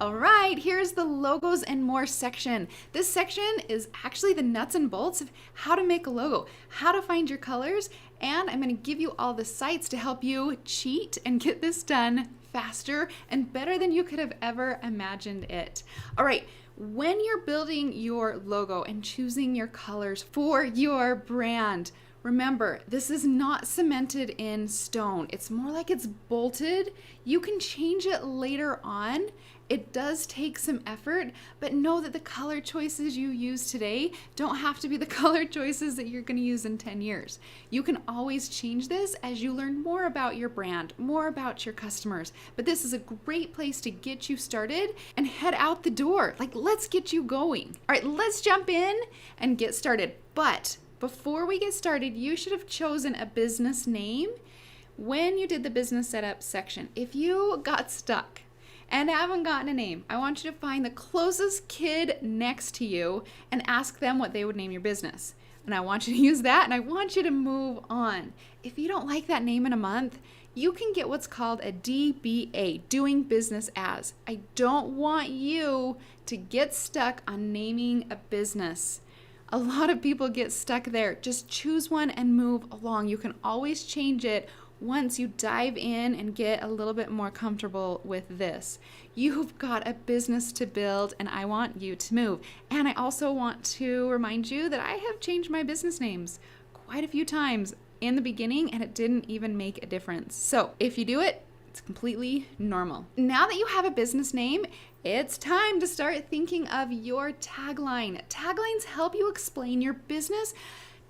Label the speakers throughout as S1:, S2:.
S1: All right, here's the logos and more section. This section is actually the nuts and bolts of how to make a logo, how to find your colors, and I'm going to give you all the sites to help you cheat and get this done faster and better than you could have ever imagined it. All right, when you're building your logo and choosing your colors for your brand, remember, this is not cemented in stone. It's more like it's bolted. You can change it later on. It does take some effort, but know that the color choices you use today don't have to be the color choices that you're going to use in 10 years. You can always change this as you learn more about your brand, more about your customers. But this is a great place to get you started and head out the door. Like, let's get you going. All right, let's jump in and get started. But before we get started, you should have chosen a business name when you did the business setup section. If you got stuck and haven't gotten a name, I want you to find the closest kid next to you and ask them what they would name your business. And I want you to use that, and I want you to move on. If you don't like that name in a month, you can get what's called a DBA, doing business as. I don't want you to get stuck on naming a business. A lot of people get stuck there. Just choose one and move along. You can always change it once you dive in and get a little bit more comfortable with this. You've got a business to build, and I want you to move. And I also want to remind you that I have changed my business names quite a few times in the beginning, and it didn't even make a difference. So if you do it, it's completely normal. Now that you have a business name, it's time to start thinking of your tagline. Taglines help you explain your business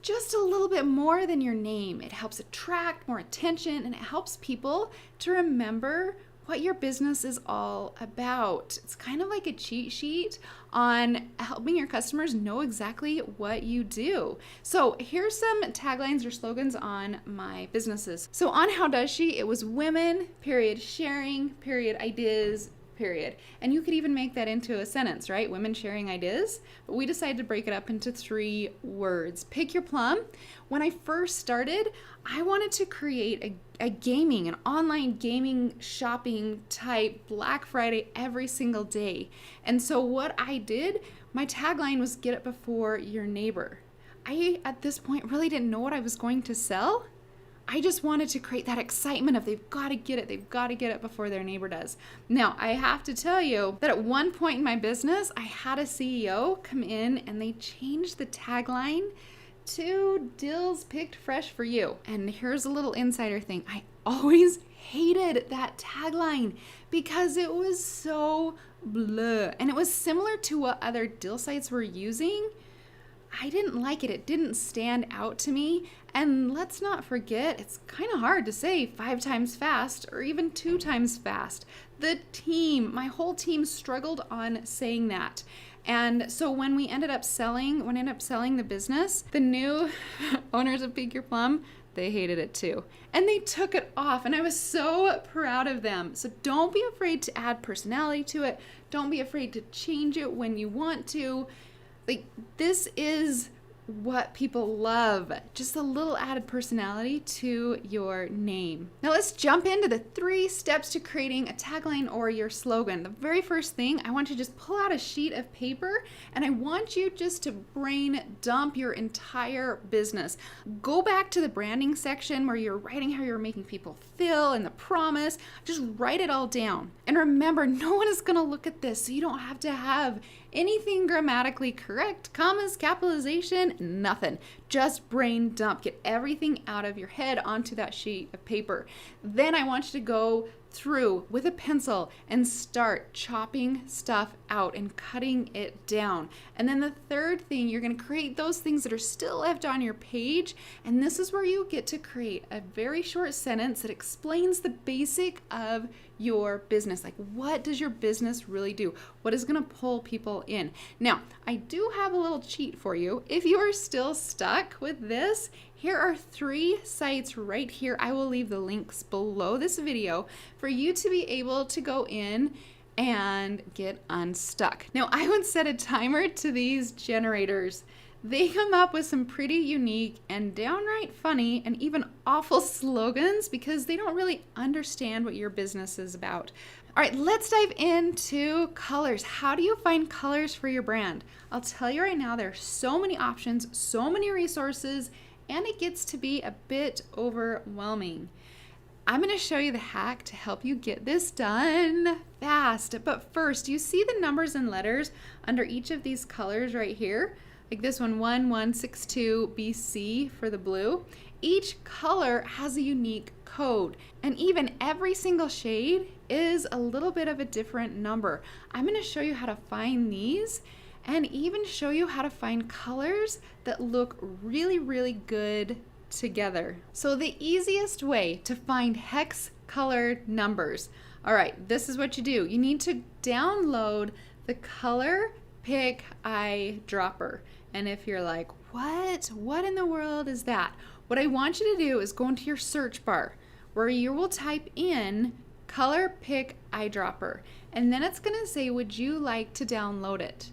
S1: just a little bit more than your name. It helps attract more attention, and it helps people to remember what your business is all about. It's kind of like a cheat sheet on helping your customers know exactly what you do. So here's some taglines or slogans on my businesses. So on How Does She, it was women, period, sharing, period, ideas, period. And you could even make that into a sentence, right? Women sharing ideas. But we decided to break it up into 3 words. Pick your plum. When I first started, I wanted to create an online gaming shopping type Black Friday every single day. And so what I did, my tagline was get it before your neighbor. I, at this point, really didn't know what I was going to sell. I just wanted to create that excitement of they've got to get it before their neighbor does. Now, I have to tell you that at one point in my business, I had a CEO come in and they changed the tagline to Dills Picked Fresh for You. And here's a little insider thing. I always hated that tagline because it was so blah. And it was similar to what other dill sites were using. I didn't like it. It didn't stand out to me. And let's not forget, it's kind of hard to say 5 times fast or even 2 times fast. My whole team struggled on saying that. And so when I ended up selling the business, the new owners of Pick Your Plum, they hated it too. And they took it off, and I was so proud of them. So don't be afraid to add personality to it. Don't be afraid to change it when you want to. Like, this is what people love, just a little added personality to your name. Now let's jump into the 3 steps to creating a tagline or your slogan. The very first thing, I want you to just pull out a sheet of paper, and I want you just to brain dump your entire business. Go back to the branding section where you're writing how you're making people feel and the promise. Just write it all down. And remember, no one is gonna look at this, so you don't have to have anything grammatically correct, commas, capitalization, nothing. Just brain dump. Get everything out of your head onto that sheet of paper. Then I want you to go through with a pencil and start chopping stuff out and cutting it down. And then the third thing, you're going to create those things that are still left on your page. And this is where you get to create a very short sentence that explains the basic of your business. Like, what does your business really do? What is going to pull people in? Now, I do have a little cheat for you. If you are still stuck with this, here are 3 sites right here. I will leave the links below this video for you to be able to go in and get unstuck. Now, I would set a timer to these generators. They come up with some pretty unique and downright funny and even awful slogans because they don't really understand what your business is about. All right, let's dive into colors. How do you find colors for your brand? I'll tell you right now, there are so many options, so many resources, and it gets to be a bit overwhelming. I'm going to show you the hack to help you get this done fast. But first, you see the numbers and letters under each of these colors right here? Like this one, 1162 BC for the blue. Each color has a unique code, and even every single shade is a little bit of a different number. I'm going to show you how to find these and even show you how to find colors that look really, really good together. So the easiest way to find hex colored numbers. All right, this is what you do. You need to download the Color Pick Eyedropper. And if you're like, what in the world is that? What I want you to do is go into your search bar where you will type in Color Pick Eyedropper. And then it's gonna say, would you like to download it?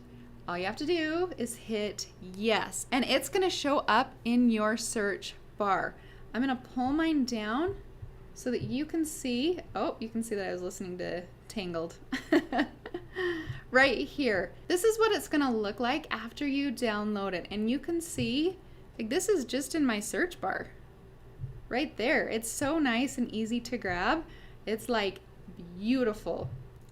S1: All you have to do is hit yes. And it's gonna show up in your search bar. I'm gonna pull mine down so that you can see, you can see that I was listening to Tangled. Right here. This is what it's gonna look like after you download it. And you can see, like, this is just in my search bar. Right there. It's so nice and easy to grab. It's like beautiful.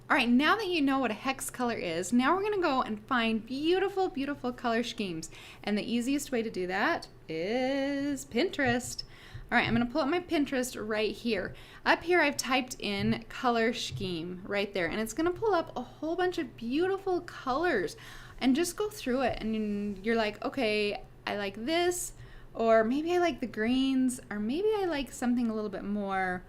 S1: All right, now that you know what a hex color is, now we're gonna go and find beautiful, beautiful color schemes. And the easiest way to do that is Pinterest. All right, I'm gonna pull up my Pinterest right here. Up here, I've typed in color scheme right there, and it's gonna pull up a whole bunch of beautiful colors. And just go through it, and you're like, okay, I like this, or maybe I like the greens, or maybe I like something a little bit more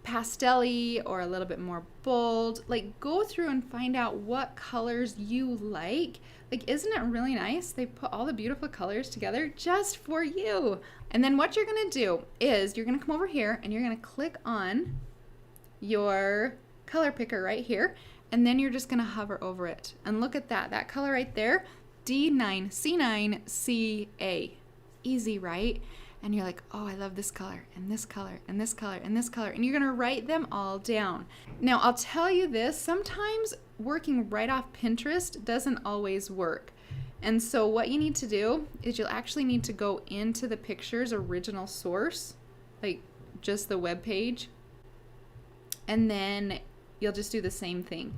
S1: pastel-y or a little bit more bold. Like, go through and find out what colors you like. Like, isn't it really nice? They put all the beautiful colors together just for you. And then what you're gonna do is you're gonna come over here and you're gonna click on your color picker right here, and then you're just gonna hover over it. And look at that color right there, D9C9CA. Easy, right? And you're like, oh, I love this color, and this color, and this color, and this color. And you're gonna write them all down. Now, I'll tell you this, sometimes working right off Pinterest doesn't always work. And so what you need to do is you'll actually need to go into the picture's original source, like just the web page, and then you'll just do the same thing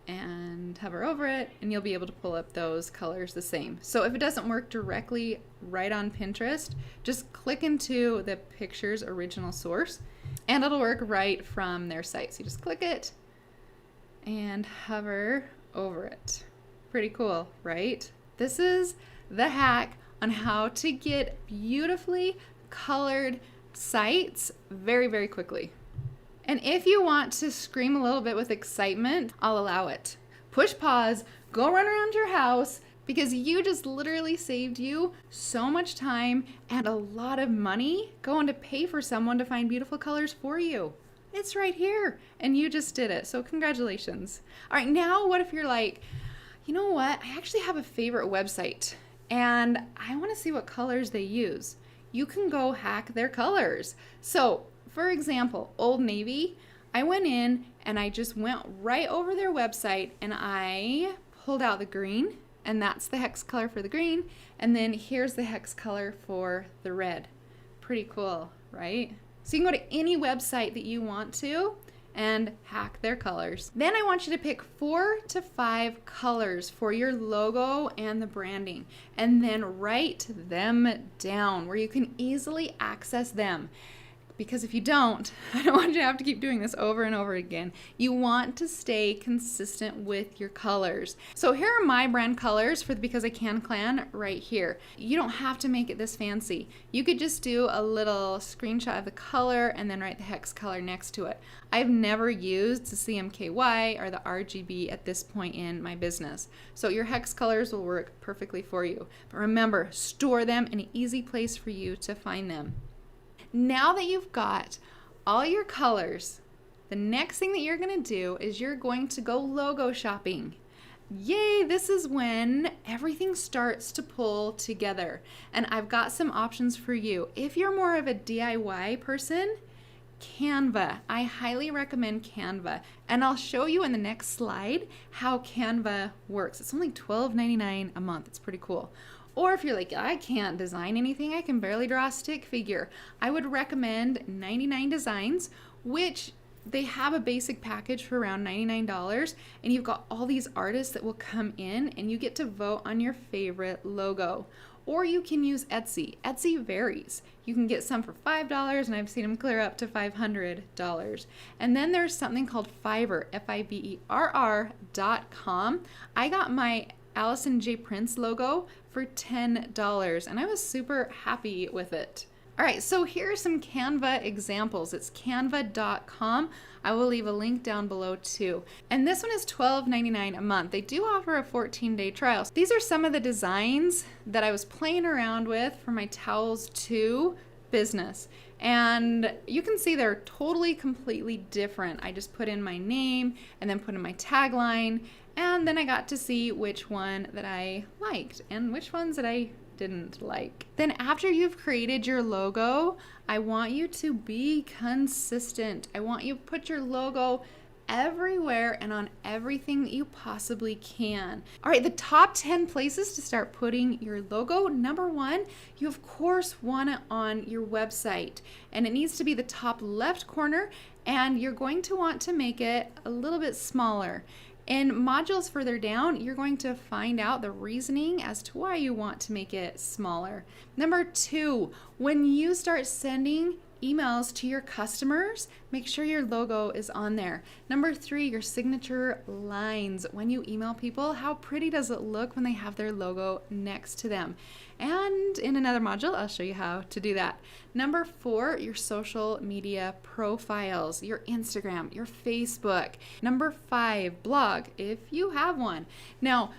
S1: and hover over it, and you'll be able to pull up those colors the same. So if it doesn't work directly right on Pinterest, just click into the picture's original source and it'll work right from their site. So you just click it and hover over it. Pretty cool, right? This is the hack on how to get beautifully colored sites very, very quickly. And if you want to scream a little bit with excitement, I'll allow it. Push pause, go run around your house, because you just literally saved you so much time and a lot of money going to pay for someone to find beautiful colors for you. It's right here, and you just did it, so congratulations. All right, now what if you're like, you know what, I actually have a favorite website, and I want to see what colors they use. You can go hack their colors. So, for example, Old Navy, I went in and I just went right over their website and I pulled out the green, and that's the hex color for the green, and then here's the hex color for the red. Pretty cool, right? So you can go to any website that you want to and hack their colors. Then I want you to pick 4 to 5 colors for your logo and the branding, and then write them down where you can easily access them. Because if you don't, I don't want you to have to keep doing this over and over again. You want to stay consistent with your colors. So here are my brand colors for the Because I Can clan right here. You don't have to make it this fancy. You could just do a little screenshot of the color and then write the hex color next to it. I've never used the CMKY or the RGB at this point in my business. So your hex colors will work perfectly for you. But remember, store them in an easy place for you to find them. Now that you've got all your colors, the next thing that you're going to do is you're going to go logo shopping. Yay, this is when everything starts to pull together. And I've got some options for you. If you're more of a DIY person, Canva. I highly recommend Canva. And I'll show you in the next slide how Canva works. It's only $12.99 a month. It's pretty cool. Or if you're like, I can't design anything, I can barely draw a stick figure, I would recommend 99 Designs, which they have a basic package for around $99, and you've got all these artists that will come in and you get to vote on your favorite logo. Or you can use Etsy. Etsy varies. You can get some for $5, and I've seen them clear up to $500. And then there's something called Fiverr, Fiverr.com. I got my Allison J. Prince logo for $10, and I was super happy with it. All right, so here are some Canva examples. It's canva.com. I will leave a link down below too. And this one is $12.99 a month. They do offer a 14-day trial. These are some of the designs that I was playing around with for my Towels 2 business. And you can see they're totally, completely different. I just put in my name and then put in my tagline, and then I got to see which one that I liked and which ones that I didn't like. Then after you've created your logo, I want you to be consistent. I want you to put your logo everywhere and on everything that you possibly can. All right, the top 10 places to start putting your logo. Number 1, you of course want it on your website, and it needs to be the top left corner, and you're going to want to make it a little bit smaller. In modules further down, you're going to find out the reasoning as to why you want to make it smaller. Number 2, when you start sending emails to your customers, make sure your logo is on there. Number 3, your signature lines. When you email people, how pretty does it look when they have their logo next to them? And in another module, I'll show you how to do that. Number 4, your social media profiles, your Instagram, your Facebook. Number 5, blog, if you have one. Now,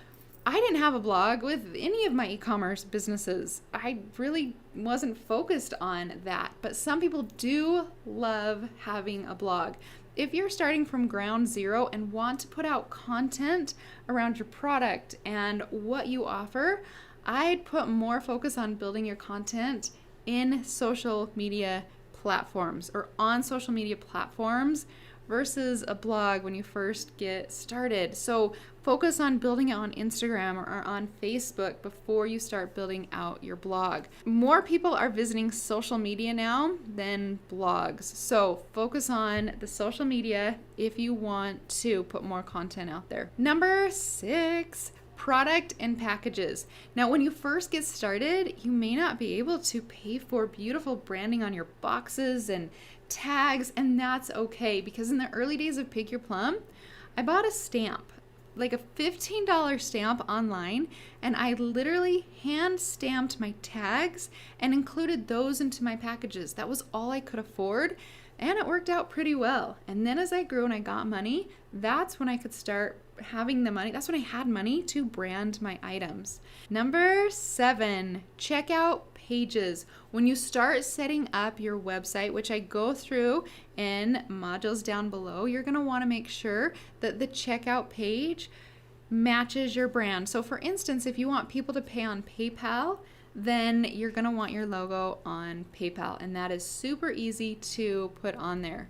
S1: I didn't have a blog with any of my e-commerce businesses. I really wasn't focused on that, but some people do love having a blog. If you're starting from ground zero and want to put out content around your product and what you offer, I'd put more focus on building your content in social media platforms or on social media platforms versus a blog when you first get started. So focus on building it on Instagram or on Facebook before you start building out your blog. More people are visiting social media now than blogs. So focus on the social media if you want to put more content out there. Number 6, product and packages. Now, when you first get started, you may not be able to pay for beautiful branding on your boxes and tags, and that's okay, because in the early days of Pick Your Plum, I bought a stamp, like a $15 stamp online, and I literally hand stamped my tags and included those into my packages. That was all I could afford, and it worked out pretty well. And then as I grew and I got money, that's when I could start having the money. That's when I had money to brand my items. Number 7, checkout pages. When you start setting up your website, which I go through in modules down below, you're going to want to make sure that the checkout page matches your brand. So for instance, if you want people to pay on PayPal, then you're going to want your logo on PayPal, and that is super easy to put on there.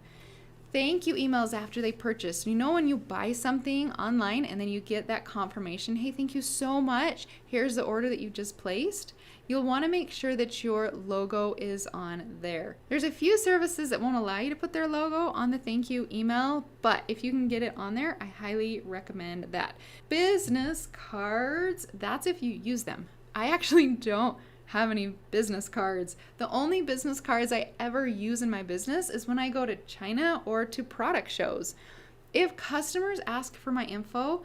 S1: Thank you emails after they purchase. You know, when you buy something online and then you get that confirmation, hey, thank you so much, here's the order that you just placed, you'll want to make sure that your logo is on there. There's a few services that won't allow you to put their logo on the thank you email, but if you can get it on there, I highly recommend that. Business cards, that's if you use them. I actually don't have any business cards. The only business cards I ever use in my business is when I go to China or to product shows. If customers ask for my info,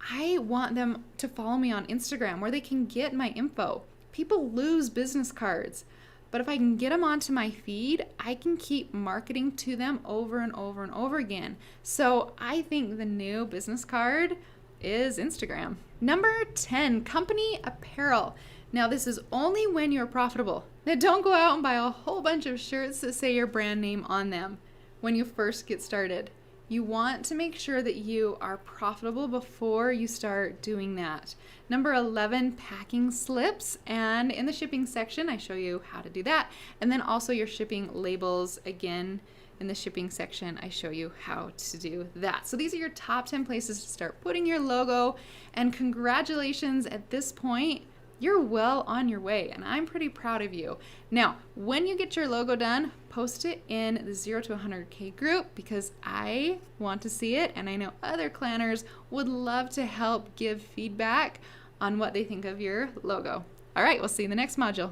S1: I want them to follow me on Instagram where they can get my info. People lose business cards, but if I can get them onto my feed, I can keep marketing to them over and over and over again. So I think the new business card is Instagram. Number 10, company apparel. Now, this is only when you're profitable. Now, don't go out and buy a whole bunch of shirts that say your brand name on them when you first get started. You want to make sure that you are profitable before you start doing that. Number 11, packing slips. And in the shipping section, I show you how to do that. And then also your shipping labels. Again, in the shipping section, I show you how to do that. So these are your top 10 places to start putting your logo. And congratulations, at this point, you're well on your way, and I'm pretty proud of you. Now, when you get your logo done, post it in the 0 to 100K group because I want to see it, and I know other clanners would love to help give feedback on what they think of your logo. All right, we'll see you in the next module.